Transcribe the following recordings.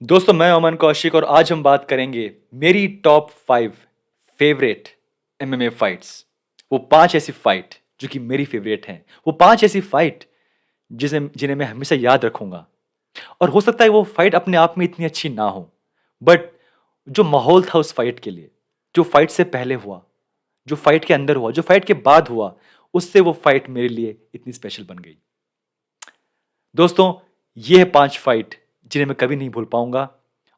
दोस्तों मैं अमन कौशिक और आज हम बात करेंगे मेरी टॉप 5 फेवरेट एमएमए फाइट्स। वो 5 ऐसी फाइट जो कि मेरी फेवरेट हैं। वो 5 ऐसी फाइट जिन्हें मैं हमेशा याद रखूंगा। और हो सकता है वो फाइट अपने आप में इतनी अच्छी ना हो, बट जो माहौल था उस फाइट के लिए, जो फाइट से पहले हुआ, जो फाइट के अंदर हुआ, जो फाइट के बाद हुआ, उससे वो फाइट मेरे लिए इतनी स्पेशल बन गई। दोस्तों, ये है 5 फाइट जिन्हें मैं कभी नहीं भूल पाऊंगा।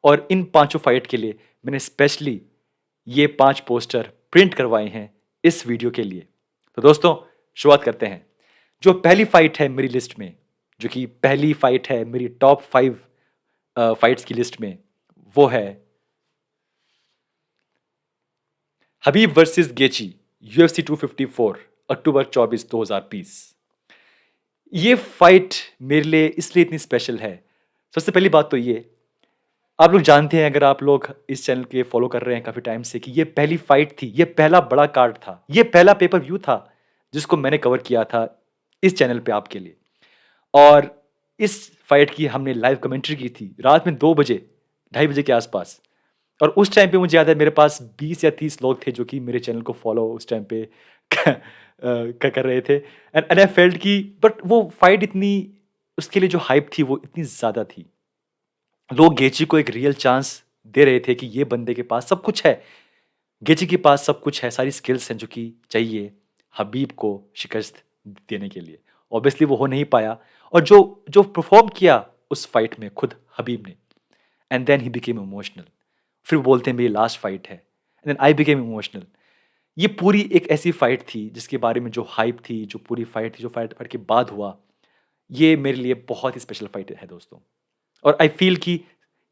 और इन पांचों फाइट के लिए मैंने स्पेशली ये 5 पोस्टर प्रिंट करवाए हैं इस वीडियो के लिए। तो दोस्तों, शुरुआत करते हैं। जो पहली फाइट है मेरी लिस्ट में, जो कि पहली फाइट है मेरी टॉप 5 फाइट्स की लिस्ट में, वो है हबीब वर्सेस गेची, यूएफसी 254, अक्टूबर 24, 2020। ये फाइट मेरे लिए इसलिए इतनी स्पेशल है। सबसे पहली बात तो ये, आप लोग जानते हैं, अगर आप लोग इस चैनल के फॉलो कर रहे हैं काफी टाइम से, कि ये पहली फाइट थी, ये पहला बड़ा कार्ड था, ये पहला पेपर व्यू था जिसको मैंने कवर किया था इस चैनल पे आपके लिए। और इस फाइट की हमने लाइव कमेंट्री की थी रात में 2 बजे, 2:30 बजे के आसपास। और उस टाइम पे मुझे याद है मेरे पास 20 या 30 लोग थे जो कि मेरे चैनल को फॉलो उस टाइम पे कर रहे थे। एंड आई फेल्ट कि बट वो फाइट इतनी, उसके लिए जो हाइप थी वो इतनी ज़्यादा थी। लोग गेची को एक रियल चांस दे रहे थे कि ये बंदे के पास सब कुछ है। गेची के पास सब कुछ है, सारी स्किल्स हैं जो कि चाहिए हबीब को शिकस्त देने के लिए। ऑब्वियसली वो हो नहीं पाया। और जो जो परफॉर्म किया उस फाइट में खुद हबीब ने, and then he became emotional. फिर वो बोलते हैं मेरी लास्ट फाइट है, and then I became emotional. ये पूरी एक ऐसी फाइट थी जिसके बारे में जो हाइप थी, जो पूरी फाइट थी, जो फाइट फाइट के बाद हुआ, ये मेरे लिए बहुत ही स्पेशल फाइट है दोस्तों। और आई फील कि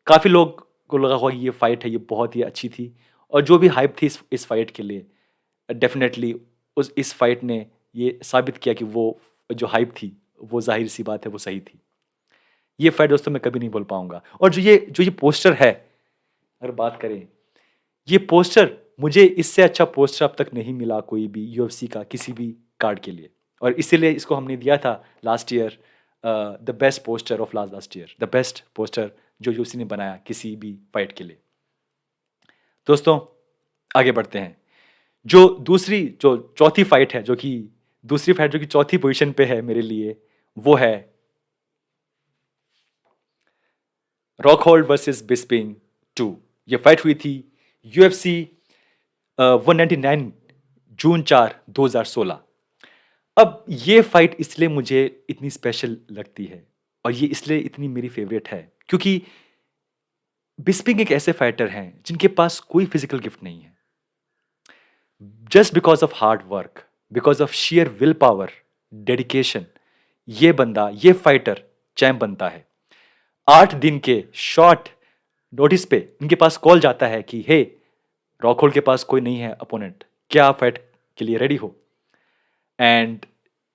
काफ़ी लोग को लगा होगा ये फाइट है, ये बहुत ही अच्छी थी। और जो भी हाइप थी इस फाइट के लिए, डेफिनेटली उस इस फाइट ने ये साबित किया कि वो जो हाइप थी वो ज़ाहिर सी बात है वो सही थी। ये फाइट दोस्तों मैं कभी नहीं भूल पाऊंगा। और जो ये पोस्टर है, अगर बात करें, ये पोस्टर, मुझे इससे अच्छा पोस्टर अब तक नहीं मिला कोई भी यूएफसी का किसी भी कार्ड के लिए। और इसीलिए इसको हमने दिया था last year the best poster of last year, the best poster जो यूएफसी ने बनाया किसी भी फाइट के लिए। दोस्तों, आगे बढ़ते हैं। जो चौथी फाइट है, दूसरी फाइट जो कि चौथी पोजीशन पे है मेरे लिए, वो है रॉकहोल्ड वर्सेस बिस्पिंग 2। ये फाइट हुई थी यूएफसी 199, जून 4, 2016। अब ये फाइट इसलिए मुझे इतनी स्पेशल लगती है और ये इसलिए इतनी मेरी फेवरेट है क्योंकि बिस्पिंग एक ऐसे फाइटर हैं जिनके पास कोई फिजिकल गिफ्ट नहीं है। Just because of hard work, because of share will power, dedication, ये बंदा, ये फाइटर चैंप बनता है। 8 दिन के शॉर्ट नोटिस पे इनके पास कॉल जाता है कि हे, रॉकहोल के पास कोई नहीं है अपोनेंट, क्या आप फाइट के लिए रेडी हो? And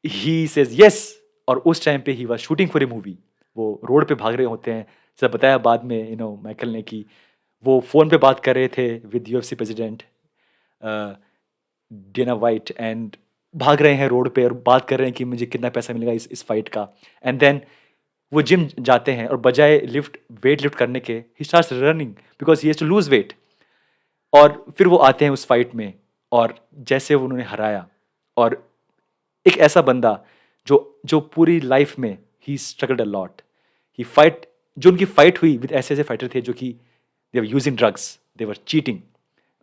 he says yes. और उस टाइम पे he was shooting for a movie. वो रोड पे भाग रहे होते हैं। जैसा बताया बाद में माइकल ने कि वो फोन पे बात कर रहे थे with UFC president Dana White, and भाग रहे हैं रोड पे और बात कर रहे हैं कि मुझे कितना पैसा मिलेगा इस फाइट का। एंड देन वो जिम जाते हैं और बजाय वेट लिफ्ट करने के, he starts running because he has to lose weight. और फिर वो आते हैं उस फाइट में और जैसे उन्होंने हराया। और एक ऐसा बंदा जो जो पूरी लाइफ में ही struggled a lot. He fight, जो उनकी फाइट हुई विद ऐसे ऐसे फाइटर थे जो कि they were using drugs, they were cheating.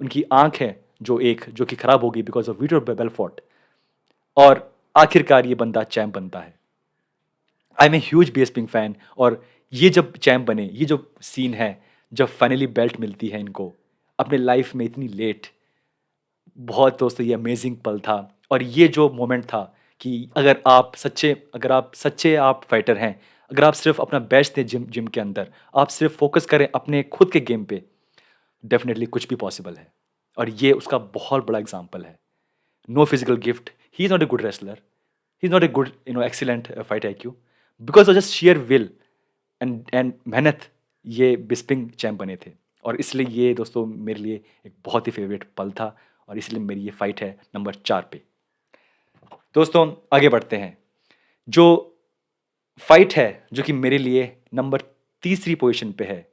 उनकी आंख है जो कि खराब हो गई बिकॉज ऑफ विक्टर बेलफोर्ट। और आखिरकार ये बंदा चैंप बनता है। I am a huge Bisping fan. और ये जब चैंप बने, ये जो सीन है, जब फाइनली बेल्ट मिलती है इनको अपने लाइफ में इतनी लेट, बहुत दोस्तों ये अमेजिंग पल था। और ये जो मोमेंट था कि अगर आप सच्चे आप फाइटर हैं, अगर आप सिर्फ अपना बेस्ट दें जिम जिम के अंदर, आप सिर्फ फोकस करें अपने खुद के गेम पे, डेफिनेटली कुछ भी पॉसिबल है। और ये उसका बहुत बड़ा एग्जाम्पल है। No physical gift, he is not a good wrestler, he is not a good excellent fight IQ, because of just sheer will and मेहनत, ये बिस्पिंग चैंप बने थे। और इसलिए ये दोस्तों मेरे लिए एक बहुत ही फेवरेट पल था। और इसलिए मेरी ये फाइट है नंबर 4 पे। दोस्तों, आगे बढ़ते हैं। जो फाइट है जो कि मेरे लिए नंबर तीसरी पोजीशन पे है,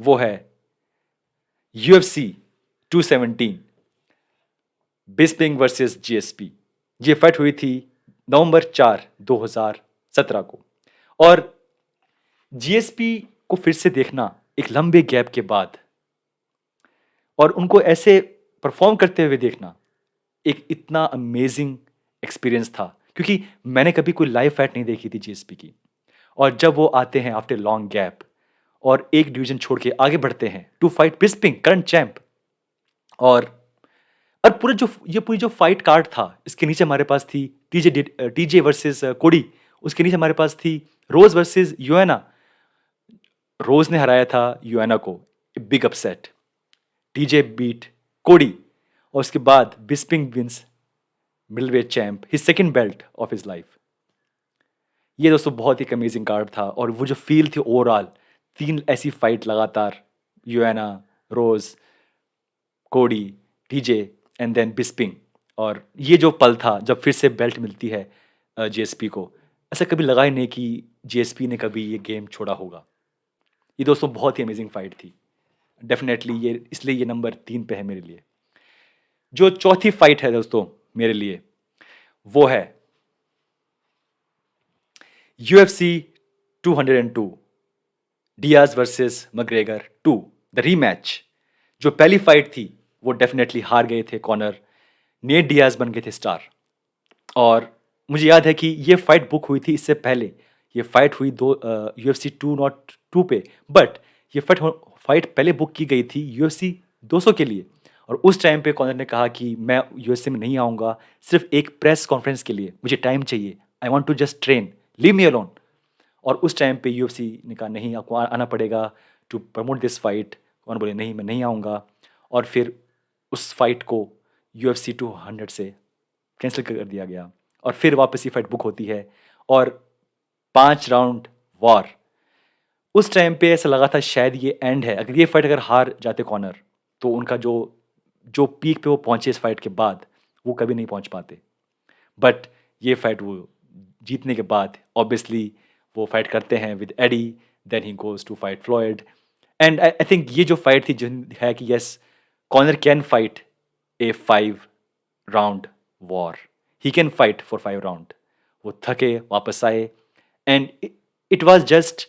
वो है UFC 217 बिस्पिंग वर्सेस जीएसपी। ये फाइट हुई थी नवंबर 4, 2017 को। और जीएसपी को फिर से देखना एक लंबे गैप के बाद और उनको ऐसे परफॉर्म करते हुए देखना एक इतना अमेजिंग एक्सपीरियंस था, क्योंकि मैंने कभी कोई लाइव फाइट नहीं देखी थी जीएसपी की। और जब वो आते हैं आफ्टर लॉन्ग गैप और एक डिवीजन छोड़ के आगे बढ़ते हैं टू फाइट बिस्पिंग करंट चैंप। और पूरा जो ये पूरी जो फाइट कार्ड था, इसके नीचे हमारे पास थी टीजे वर्सेस कोडी। उसके नीचे हमारे पास थी रोज वर्सेस यूएना। रोज ने हराया था यूएना को, बिग अपसेट। टीजे बीट कोडी, और उसके बाद Bisping wins middleweight champ, his second belt of his life. ये दोस्तों बहुत ही अमेजिंग कार्ड था। और वो जो फील थी ओवरऑल, 3 ऐसी फाइट लगातार, यूएना, रोज, कोडी, टीजे एंड देन बिस्पिंग। और ये जो पल था जब फिर से बेल्ट मिलती है जीएसपी को, ऐसा कभी लगा ही नहीं कि जीएसपी ने कभी ये गेम छोड़ा होगा। ये दोस्तों बहुत ही अमेजिंग फाइट थी डेफिनेटली। ये इसलिए ये नंबर 3 पे है मेरे लिए। जो चौथी फाइट है दोस्तों मेरे लिए, वो है UFC 202 Diaz versus McGregor 2 the rematch. जो पहली फाइट थी वो डेफिनेटली हार गए थे कॉनर, नेट डियाज बन गए थे स्टार। और मुझे याद है कि ये फाइट बुक हुई थी इससे पहले। ये फाइट हुई UFC 202 पे, बट ये फाइट पहले बुक की गई थी UFC 200 के लिए। और उस टाइम पे कॉनर ने कहा कि मैं यूएसए में नहीं आऊँगा, सिर्फ एक प्रेस कॉन्फ्रेंस के लिए, मुझे टाइम चाहिए, I want to just train, leave me alone. और उस टाइम पे यूएफसी ने कहा नहीं, आपको आना पड़ेगा टू प्रमोट दिस फाइट। कौन बोले नहीं, मैं नहीं आऊँगा। और फिर उस फाइट को UFC 200 से कैंसिल कर दिया गया और फिर वापस ये फाइट बुक होती है। और 5 राउंड वॉर। उस टाइम पे ऐसा लगा था शायद ये एंड है। अगर ये फाइट अगर हार जाते कॉनर, तो उनका जो जो पीक पे वो पहुंचे इस फाइट के बाद, वो कभी नहीं पहुंच पाते। बट ये फाइट वो जीतने के बाद ऑब्वियसली वो फाइट करते हैं with Eddie, then he goes to fight Floyd. And I think ये जो फाइट थी जो है कि yes, Conor can fight a 5 round war, he can fight for 5 round. वो थके वापस आए एंड इट वाज जस्ट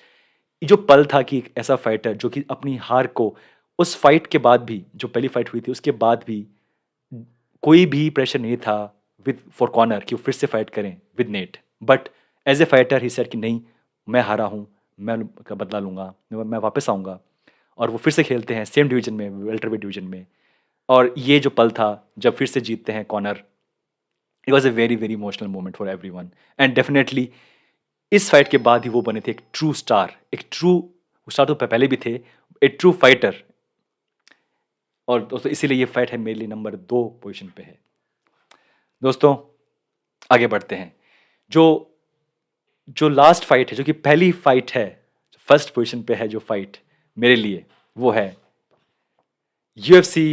जो पल था कि एक ऐसा फाइटर जो कि अपनी हार को उस फाइट के बाद भी, जो पहली फाइट हुई थी उसके बाद भी कोई भी प्रेशर नहीं था विद फॉर कॉनर कि वो फिर से फाइट करें with Nate. But as a fighter he said कि नहीं, मैं हारा हूँ, मैं का बदला लूंगा, मैं वापस आऊँगा। और वो फिर से खेलते हैं सेम डिवीजन में, वेल्टरवेट डिवीजन में। और ये जो पल था जब फिर से जीतते हैं Conor, it was a very very emotional moment for everyone. And definitely इस फाइट के बाद ही वो बने थे एक ट्रू स्टार, एक ट्रू स्टार तो पहले भी थे, ए ट्रू फाइटर। और दोस्तों इसीलिए ये फाइट है मेरे लिए नंबर 2 पोजीशन पे है। दोस्तों आगे बढ़ते हैं। जो जो लास्ट फाइट है, जो कि पहली फाइट है, फर्स्ट पोजीशन पे है जो फाइट मेरे लिए, वो है UFC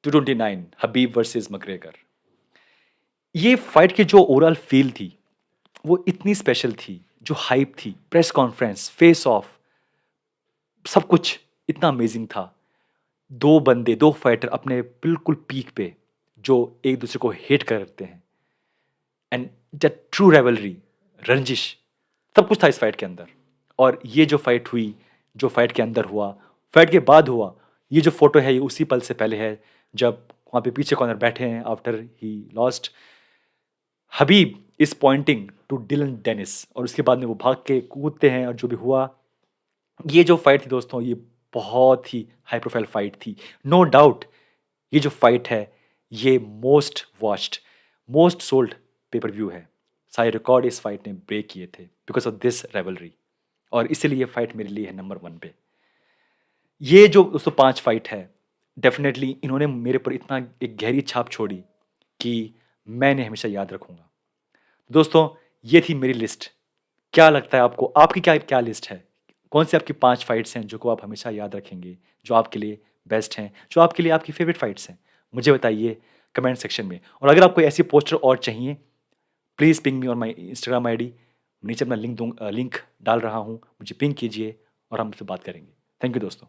229 हबीब वर्सेस मैग्रेगर। ये फाइट की जो ओवरऑल फील थी वो इतनी स्पेशल थी, जो हाइप थी, प्रेस कॉन्फ्रेंस, फेस ऑफ, सब कुछ इतना अमेजिंग था। 2 बंदे, 2 फाइटर अपने बिल्कुल पीक पे, जो एक दूसरे को हेट करते हैं। एंड द ट्रू रेवलरी, रंजिश, सब कुछ था इस फाइट के अंदर। और ये जो फाइट हुई, जो फाइट के अंदर हुआ, फाइट के बाद हुआ, ये जो फोटो है ये उसी पल से पहले है जब वहाँ पे पीछे कॉर्नर बैठे हैं after he lost. Khabib is pointing to Dillon Danis और उसके बाद में वो भाग के कूदते हैं और जो भी हुआ। ये जो फाइट थी दोस्तों, ये बहुत ही हाई प्रोफाइल फाइट थी। नो डाउट ये जो फाइट है ये most watched, most solved pay per view है। सारे रिकॉर्ड इस फाइट ने ब्रेक किए थे बिकॉज ऑफ दिस रेवलरी। और इसीलिए ये फाइट मेरे लिए है नंबर 1 पे। ये जो 205 फाइट है, डेफिनेटली इन्होंने मेरे पर इतना एक गहरी छाप छोड़ी कि मैं इन्हें हमेशा याद रखूंगा। दोस्तों ये थी मेरी लिस्ट। क्या लगता है आपको, आपकी क्या क्या लिस्ट है? कौन सी आपकी 5 फाइट्स हैं जो को आप हमेशा याद रखेंगे, जो आपके लिए बेस्ट हैं, जो आपके लिए आपकी फेवरेट फाइट्स हैं? मुझे बताइए कमेंट सेक्शन में। और अगर आपको ऐसी पोस्टर और चाहिए, please ping me on my Instagram ID. नीचे अपना लिंक डाल रहा हूँ, मुझे पिंग कीजिए और हम उससे बात करेंगे। थैंक यू दोस्तों।